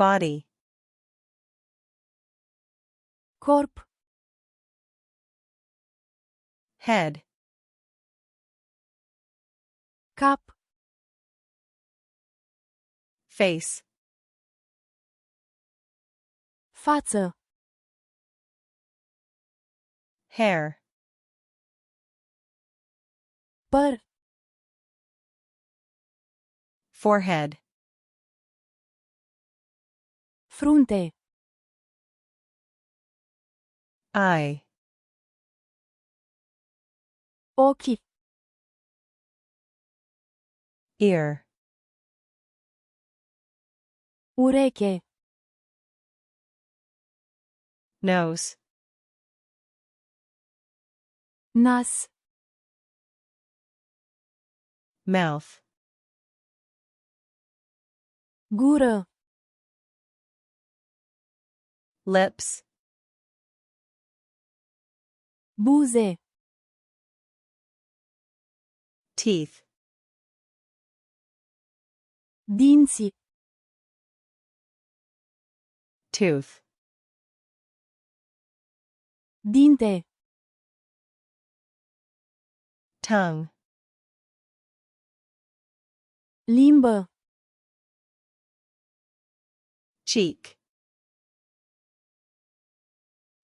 body, corp, head, cap, face, față, hair, păr, forehead, frunte, eye, ochi, ear, ureche, nose, nas, mouth, gură, lips, buze, teeth, dinți, tooth, dinte, tongue, limbă, cheek,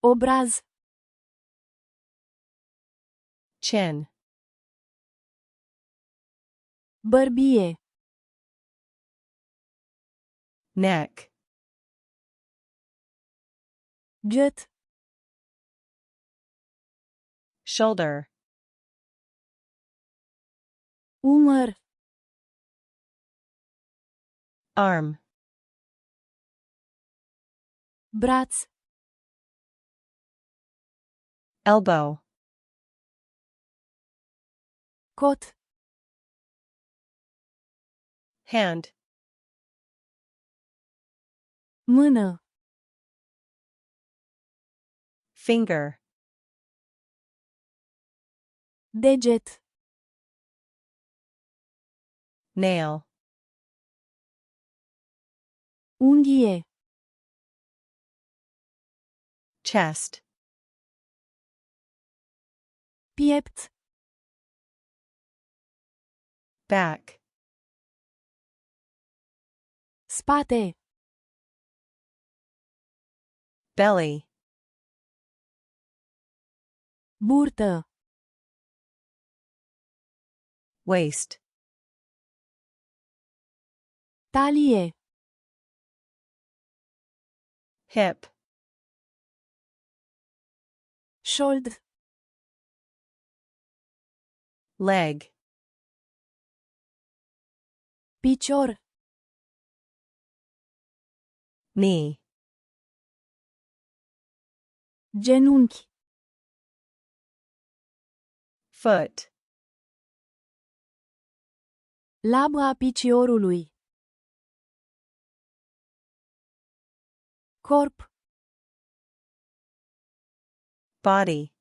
obraz, chin, bărbie, neck, gât, shoulder, umăr, arm, braț, elbow, cot, hand, mână, finger, deget, nail, unghie, chest, piept, back, spate, belly, burtă, waist, talie, hip, șold, leg, picior, knee, genunchi, foot, labra piciorului, corp, body,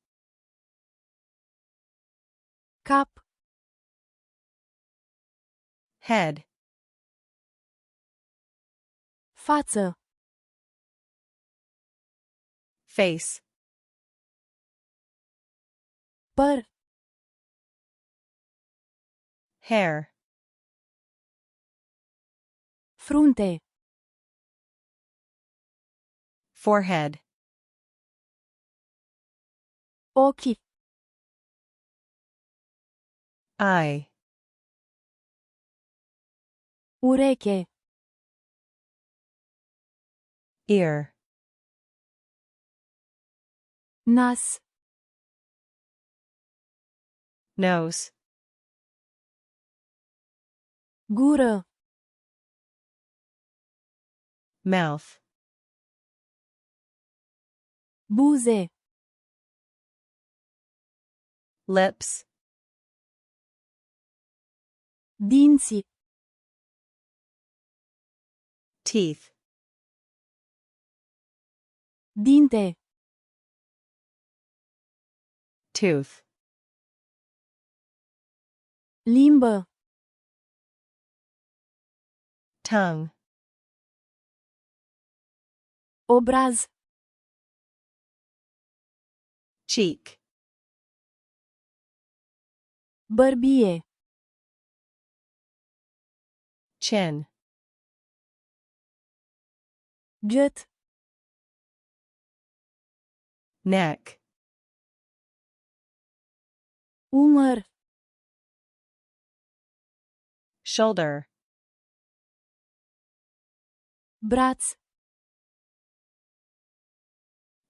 cap, head, față, face, păr, hair, frunte, forehead, ochi, eye, ureche, ear, nas, nose, gură, mouth, buze, lips, dinți, teeth, dinte, tooth, limbă, tongue, Obraz. cheek, Bărbie. chin, Gât. neck, Umăr. shoulder, Braț.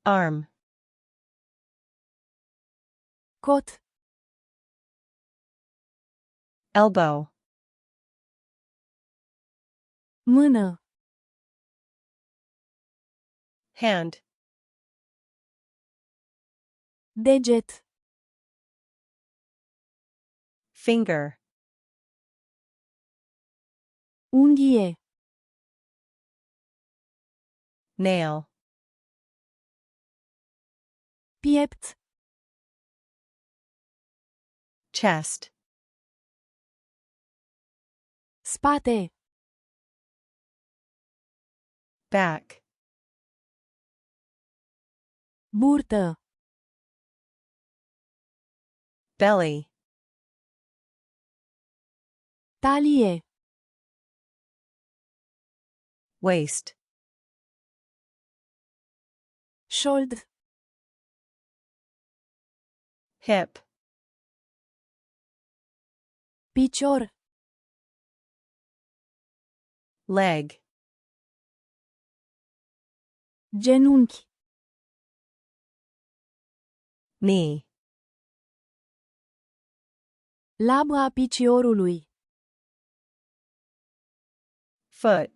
arm, Cot. elbow, Mână. hand, Deget. finger, Unghie. nail, Piept. chest, Spate. back, Burtă. belly, Talie. waist, Șold. hip, Picior. leg, Genunchi. knee, Labă a piciorului. foot,